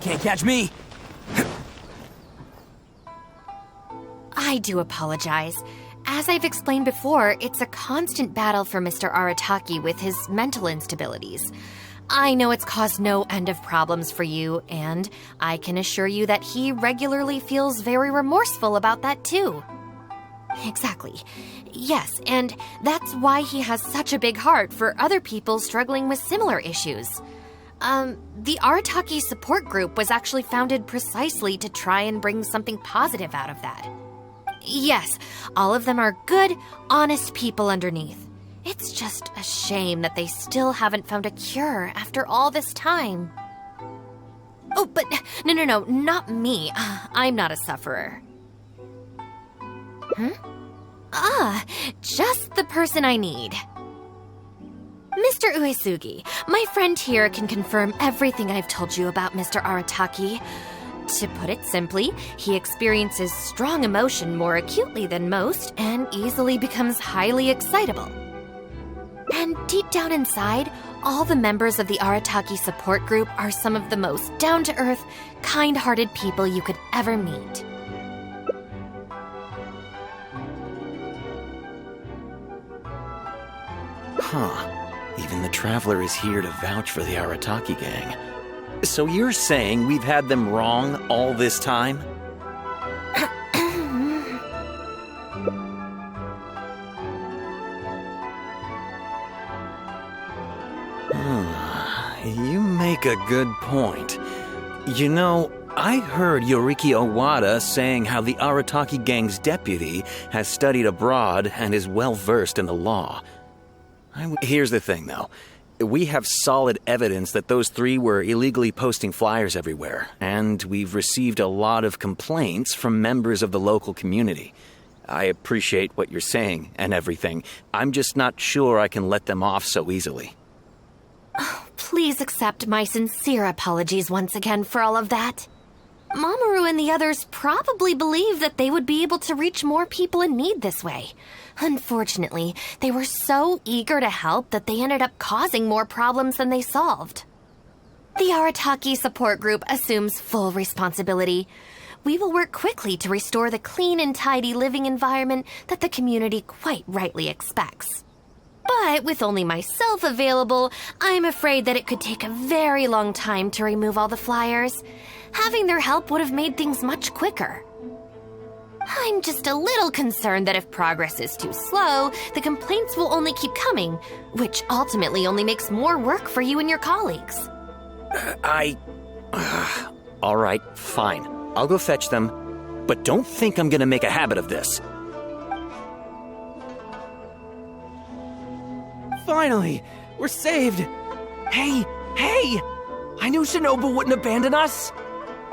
Can't catch me. I do apologize. As I've explained before, it's a constant battle for Mr. Arataki with his mental instabilities. I know it's caused no end of problems for you, and I can assure you that he regularly feels very remorseful about that too. Exactly. Yes, and that's why he has such a big heart for other people struggling with similar issues. The Arataki support group was actually founded precisely to try and bring something positive out of that. Yes, all of them are good, honest people underneath. It's just a shame that they still haven't found a cure after all this time. Oh, but no, not me. I'm not a sufferer. Just the person I need. Mr. Uesugi, my friend here can confirm everything I've told you about Mr. Arataki. To put it simply, he experiences strong emotion more acutely than most and easily becomes highly excitable. And deep down inside, all the members of the Arataki support group are some of the most down-to-earth, kind-hearted people you could ever meet. Even the Traveler is here to vouch for the Arataki gang. So you're saying we've had them wrong all this time? You make a good point. You know, I heard Yoriki Owada saying how the Arataki gang's deputy has studied abroad and is well-versed in the law. Here's the thing, though. We have solid evidence that those three were illegally posting flyers everywhere, and we've received a lot of complaints from members of the local community. I appreciate what you're saying and everything. I'm just not sure I can let them off so easily. Oh, please accept my sincere apologies once again for all of that. Mamoru and the others probably believed that they would be able to reach more people in need this way. Unfortunately, they were so eager to help that they ended up causing more problems than they solved. The Arataki support group assumes full responsibility. We will work quickly to restore the clean and tidy living environment that the community quite rightly expects. But with only myself available, I'm afraid that it could take a very long time to remove all the flyers. Having their help would have made things much quicker. I'm just a little concerned that if progress is too slow, the complaints will only keep coming, which ultimately only makes more work for you and your colleagues. All right, fine. I'll go fetch them, but don't think I'm gonna make a habit of this. Finally, we're saved. Hey! I knew Shinobu wouldn't abandon us.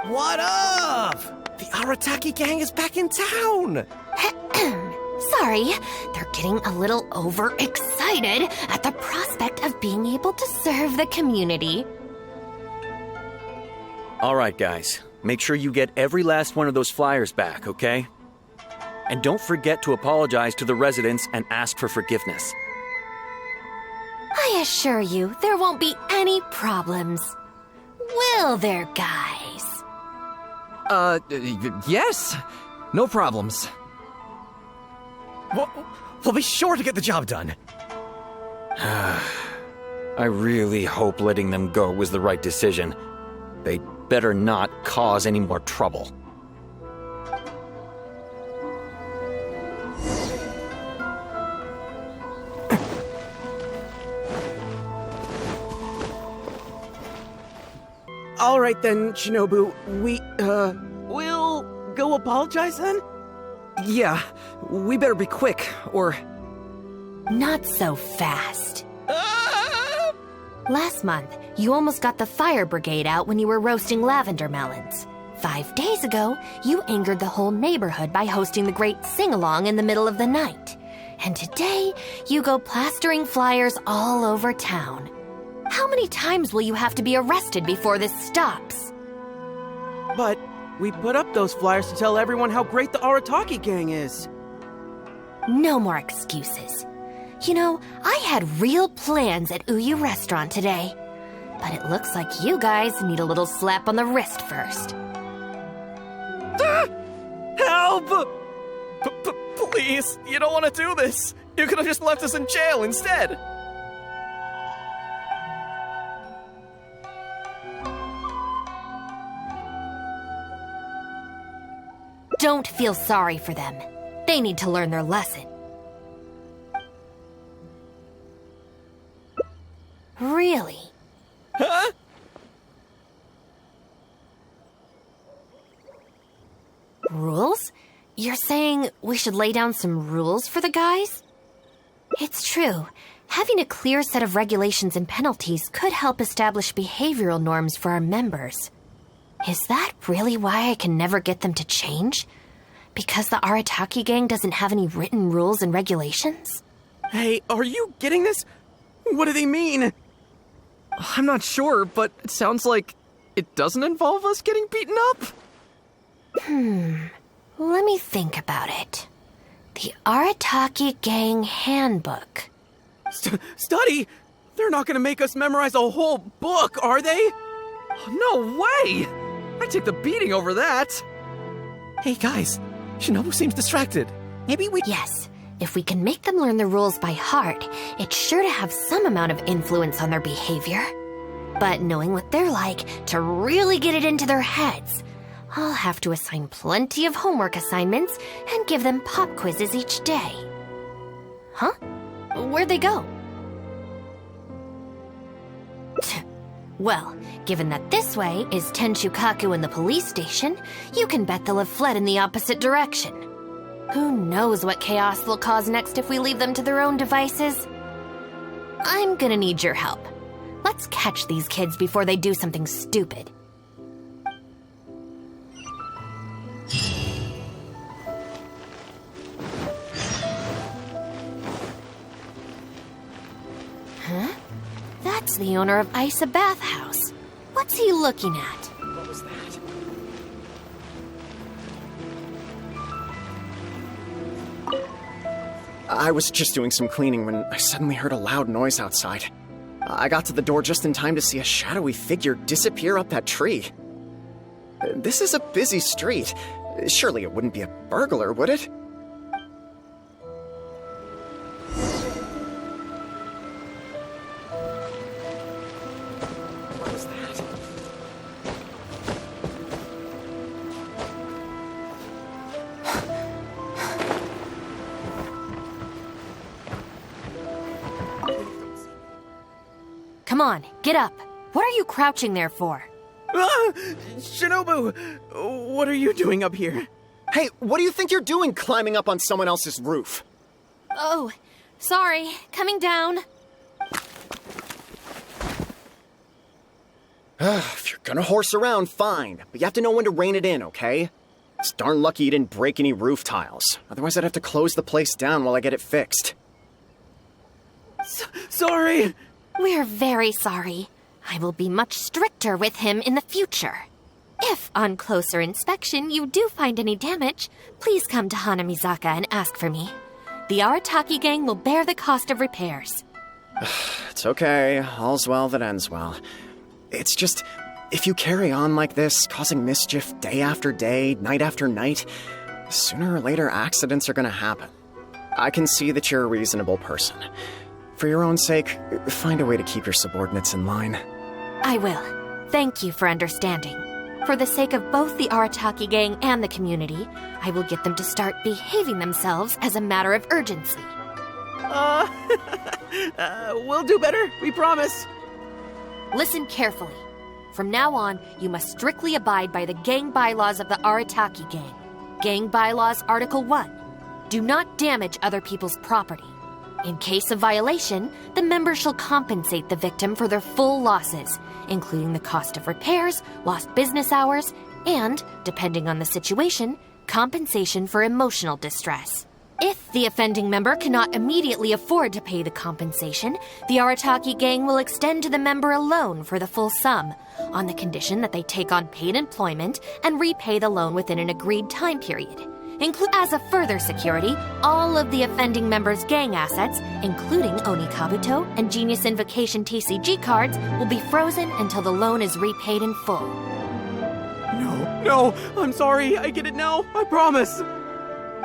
What up? The Arataki gang is back in town! Sorry, they're getting a little overexcited at the prospect of being able to serve the community. All right, guys. Make sure you get every last one of those flyers back, okay? And don't forget to apologize to the residents and ask for forgiveness. I assure you, there won't be any problems. Will there, guys? Yes. No problems. We'll be sure to get the job done. I really hope letting them go was the right decision. They better not cause any more trouble. All right then, Shinobu. We'll go apologize then? Yeah, we better be quick, or... Not so fast. Last month, you almost got the fire brigade out when you were roasting lavender melons. 5 days ago, you angered the whole neighborhood by hosting the great sing-along in the middle of the night. And today, you go plastering flyers all over town. How many times will you have to be arrested before this stops? But we put up those flyers to tell everyone how great the Arataki gang is. No more excuses. You know, I had real plans at Uyu Restaurant today. But it looks like you guys need a little slap on the wrist first. Help! Please, you don't want to do this. You could have just left us in jail instead. Don't feel sorry for them. They need to learn their lesson. Really? Huh? Rules? You're saying we should lay down some rules for the guys? It's true. Having a clear set of regulations and penalties could help establish behavioral norms for our members. Is that really why I can never get them to change? Because the Arataki gang doesn't have any written rules and regulations? Hey, are you getting this? What do they mean? I'm not sure, but it sounds like it doesn't involve us getting beaten up. Let me think about it. The Arataki Gang Handbook. Study? They're not gonna make us memorize a whole book, are they? No way! I'd take the beating over that. Hey guys, Shinobu seems distracted. Maybe we... Yes, if we can make them learn the rules by heart, it's sure to have some amount of influence on their behavior. But knowing what they're like, to really get it into their heads, I'll have to assign plenty of homework assignments and give them pop quizzes each day. Huh? Where'd they go? Well, given that this way is Tenshukaku and the police station, you can bet they'll have fled in the opposite direction. Who knows what chaos they'll cause next if we leave them to their own devices? I'm gonna need your help. Let's catch these kids before they do something stupid. Huh? That's the owner of Isa Bathhouse. What's he looking at? What was that? I was just doing some cleaning when I suddenly heard a loud noise outside. I got to the door just in time to see a shadowy figure disappear up that tree. This is a busy street. Surely it wouldn't be a burglar, would it? What was that? Come on, get up. What are you crouching there for? Ah! Shinobu! What are you doing up here? Hey, what do you think you're doing climbing up on someone else's roof? Oh, sorry. Coming down. If you're gonna horse around, fine. But you have to know when to rein it in, okay? It's darn lucky you didn't break any roof tiles. Otherwise, I'd have to close the place down while I get it fixed. Sorry! We're very sorry. I will be much stricter with him in the future. If, on closer inspection, you do find any damage, please come to Hanamizaka and ask for me. The Arataki gang will bear the cost of repairs. It's okay. All's well that ends well. It's just, if you carry on like this, causing mischief day after day, night after night, sooner or later accidents are gonna happen. I can see that you're a reasonable person. For your own sake, find a way to keep your subordinates in line. I will. Thank you for understanding. For the sake of both the Arataki gang and the community, I will get them to start behaving themselves as a matter of urgency. We'll do better, we promise. Listen carefully. From now on, you must strictly abide by the gang bylaws of the Arataki gang. Gang bylaws Article 1. Do not damage other people's property. In case of violation, the member shall compensate the victim for their full losses, including the cost of repairs, lost business hours, and, depending on the situation, compensation for emotional distress. If the offending member cannot immediately afford to pay the compensation, the Arataki gang will extend to the member a loan for the full sum, on the condition that they take on paid employment and repay the loan within an agreed time period. As a further security, all of the offending members' gang assets, including Oni Kabuto and Genius Invocation TCG cards, will be frozen until the loan is repaid in full. No, I'm sorry. I get it now. I promise.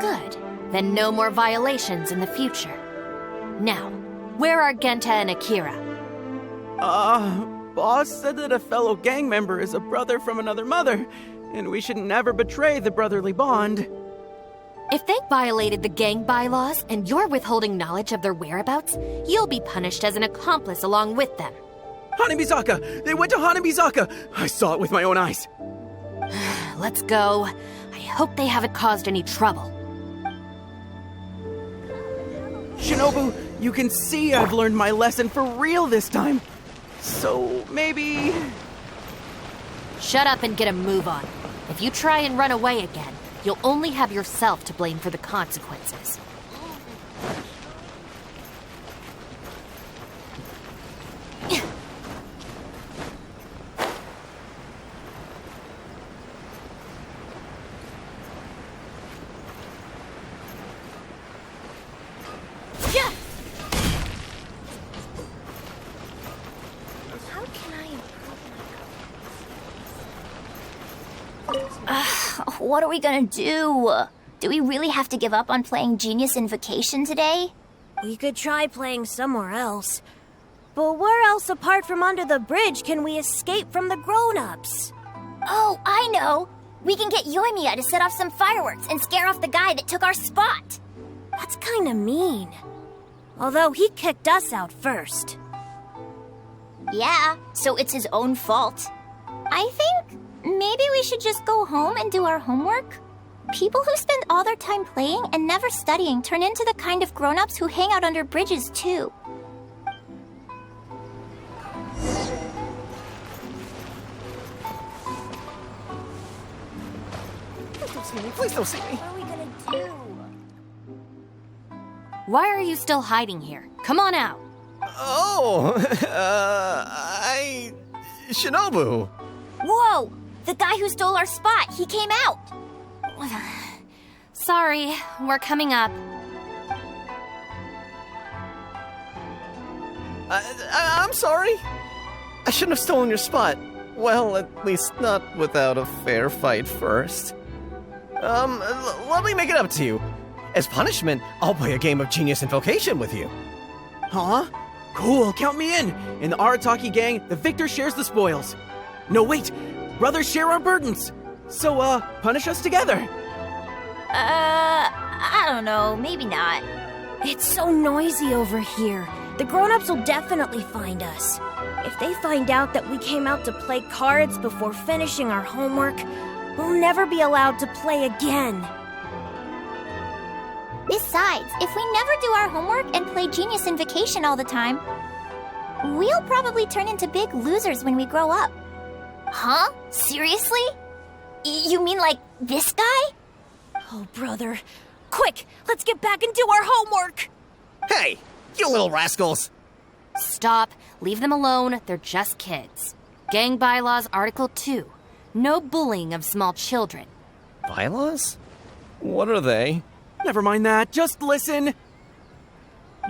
Good. Then no more violations in the future. Now, where are Genta and Akira? Boss said that a fellow gang member is a brother from another mother, and we should never betray the brotherly bond. If they violated the gang bylaws and you're withholding knowledge of their whereabouts, you'll be punished as an accomplice along with them. Hanabizaka! They went to Hanabizaka! I saw it with my own eyes. Let's go. I hope they haven't caused any trouble. Shinobu, you can see I've learned my lesson for real this time. So maybe... Shut up and get a move on. If you try and run away again, you'll only have yourself to blame for the consequences. What are we gonna do? Do we really have to give up on playing Genius Invocation today? We could try playing somewhere else. But where else apart from under the bridge can we escape from the grown-ups? Oh, I know! We can get Yoimiya to set off some fireworks and scare off the guy that took our spot! That's kinda mean. Although he kicked us out first. Yeah, so it's his own fault. I think maybe we should just go home and do our homework? People who spend all their time playing and never studying turn into the kind of grown-ups who hang out under bridges, too. Please don't see me. What are we gonna do? Why are you still hiding here? Come on out. Oh, Shinobu. Whoa! The guy who stole our spot, he came out! Sorry, we're coming up. I'm sorry. I shouldn't have stolen your spot. Well, at least not without a fair fight first. Let me make it up to you. As punishment, I'll play a game of Genius Invocation with you. Huh? Cool, count me in. In the Arataki gang, the victor shares the spoils. No, wait. Brothers share our burdens. So, punish us together. I don't know, maybe not. It's so noisy over here. The grown-ups will definitely find us. If they find out that we came out to play cards before finishing our homework, we'll never be allowed to play again. Besides, if we never do our homework and play Genius Invocation all the time, we'll probably turn into big losers when we grow up. Huh? Seriously? You mean like this guy? Oh, brother. Quick, let's get back and do our homework! Hey, you little rascals! Stop. Leave them alone. They're just kids. Gang Bylaws Article 2. No bullying of small children. Bylaws? What are they? Never mind that. Just listen.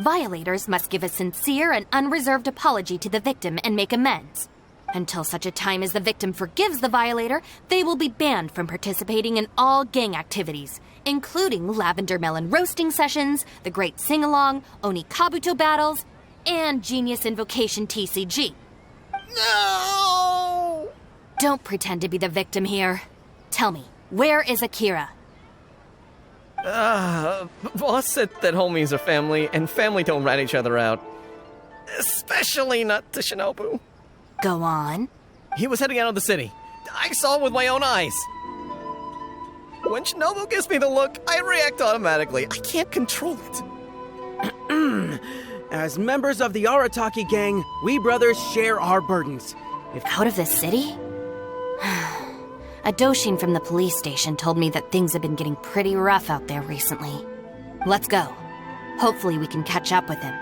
Violators must give a sincere and unreserved apology to the victim and make amends. Until such a time as the victim forgives the violator, they will be banned from participating in all gang activities, including lavender melon roasting sessions, the Great Sing-Along, Oni Kabuto battles, and Genius Invocation TCG. No! Don't pretend to be the victim here. Tell me, where is Akira? Boss said that homies are family, and family don't rat each other out. Especially not to Shinobu. Go on. He was heading out of the city. I saw it with my own eyes. When Shinobu gives me the look, I react automatically. I can't control it. As members of the Arataki gang, we brothers share our burdens. Out of the city? A Doshin from the police station told me that things have been getting pretty rough out there recently. Let's go. Hopefully we can catch up with him.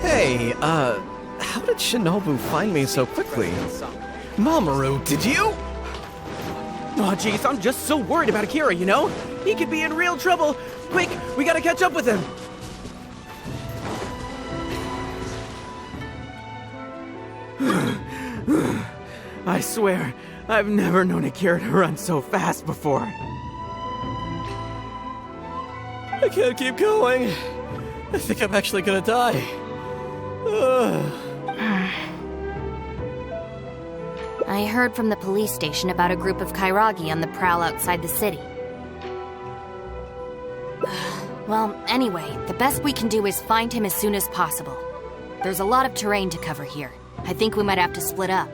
Hey, how did Shinobu find me so quickly? Mamoru, did you? Oh, jeez, I'm just so worried about Akira, you know? He could be in real trouble. Quick, we gotta catch up with him. I swear, I've never known Akira to run so fast before. I can't keep going. I think I'm actually gonna die. I heard from the police station about a group of Kairagi on the prowl outside the city. Well, anyway, the best we can do is find him as soon as possible. There's a lot of terrain to cover here. I think we might have to split up.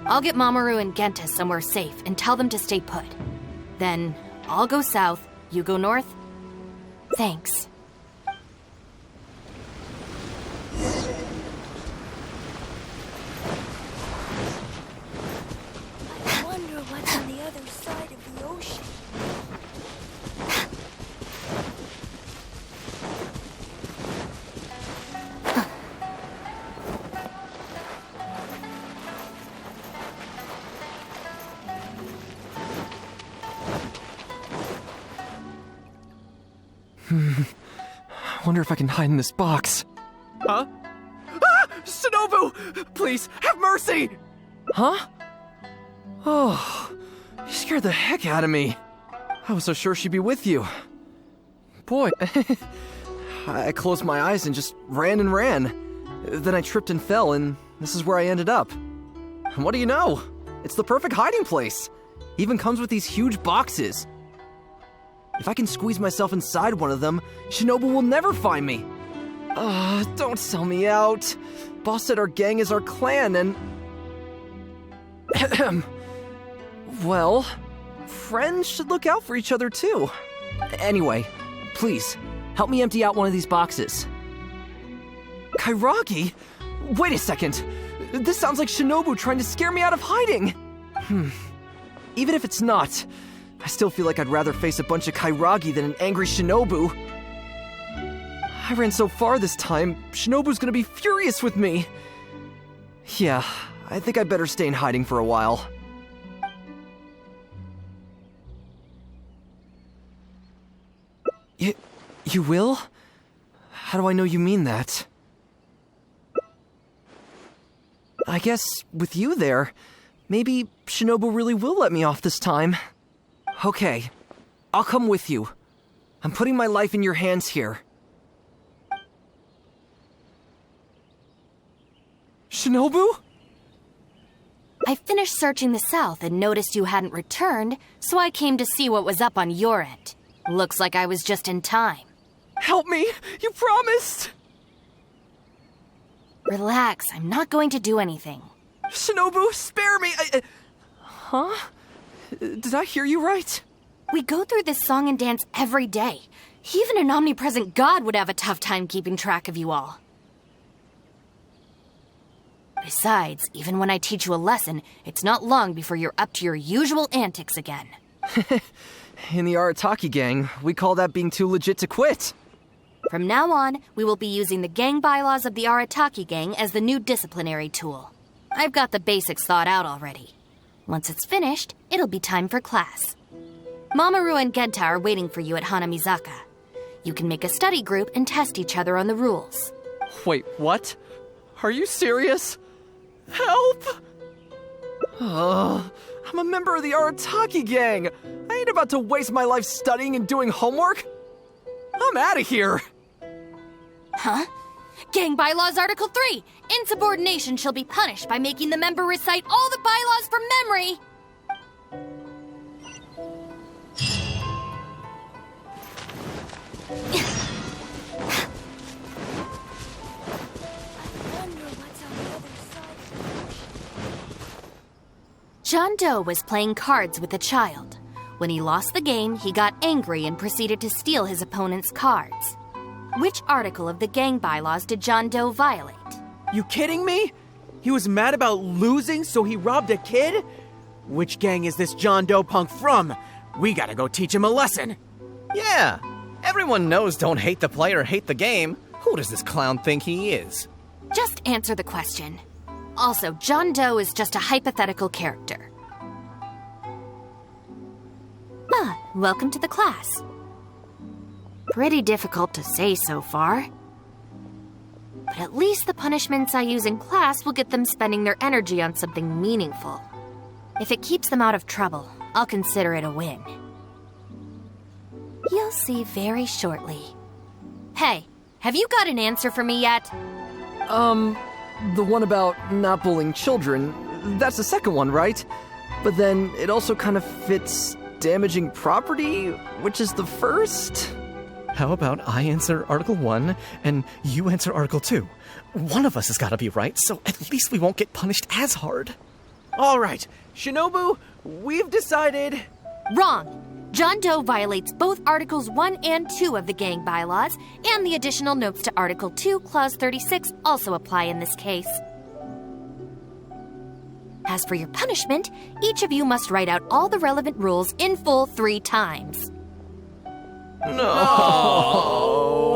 I'll get Mamoru and Genta somewhere safe and tell them to stay put. Then, I'll go south, you go north? Thanks. I wonder what's on the other side of the ocean. I wonder if I can hide in this box. Huh? Ah! Shinobu! Please, have mercy! Huh? Oh, you scared the heck out of me. I was so sure she'd be with you. Boy, I closed my eyes and just ran and ran. Then I tripped and fell, and this is where I ended up. And what do you know? It's the perfect hiding place. Even comes with these huge boxes. If I can squeeze myself inside one of them, Shinobu will never find me. Don't sell me out. Boss said our gang is our clan and... Well, friends should look out for each other too. Anyway, please, help me empty out one of these boxes. Kairagi? Wait a second. This sounds like Shinobu trying to scare me out of hiding. Even if it's not, I still feel like I'd rather face a bunch of Kairagi than an angry Shinobu. I ran so far this time, Shinobu's gonna be furious with me. Yeah, I think I'd better stay in hiding for a while. You will? How do I know you mean that? I guess with you there, maybe Shinobu really will let me off this time. Okay, I'll come with you. I'm putting my life in your hands here. Shinobu? I finished searching the south and noticed you hadn't returned, so I came to see what was up on your end. Looks like I was just in time. Help me! You promised! Relax, I'm not going to do anything. Shinobu, spare me! Huh? Did I hear you right? We go through this song and dance every day. Even an omnipresent god would have a tough time keeping track of you all. Besides, even when I teach you a lesson, it's not long before you're up to your usual antics again. In the Arataki gang, we call that being too legit to quit. From now on, we will be using the gang bylaws of the Arataki gang as the new disciplinary tool. I've got the basics thought out already. Once it's finished, it'll be time for class. Mamoru and Genta are waiting for you at Hanamizaka. You can make a study group and test each other on the rules. Wait, what? Are you serious? Help! I'm a member of the Arataki gang. I ain't about to waste my life studying and doing homework. I'm out of here. Huh? Gang Bylaws Article 3. Insubordination shall be punished by making the member recite all the bylaws from memory. John Doe was playing cards with a child. When he lost the game, he got angry and proceeded to steal his opponent's cards. Which article of the gang bylaws did John Doe violate? You kidding me? He was mad about losing, so he robbed a kid? Which gang is this John Doe punk from? We gotta go teach him a lesson. Yeah, everyone knows don't hate the player, hate the game. Who does this clown think he is? Just answer the question. Also, John Doe is just a hypothetical character. Welcome to the class. Pretty difficult to say so far. But at least the punishments I use in class will get them spending their energy on something meaningful. If it keeps them out of trouble, I'll consider it a win. You'll see very shortly. Hey, have you got an answer for me yet? The one about not bullying children, that's the second one, right? But then it also kind of fits damaging property, which is the first? How about I answer Article 1 and you answer Article 2? One of us has got to be right, so at least we won't get punished as hard. All right, Shinobu, we've decided... Wrong! John Doe violates both Articles 1 and 2 of the gang bylaws, and the additional notes to Article 2, Clause 36 also apply in this case. As for your punishment, each of you must write out all the relevant rules in full 3 times. No!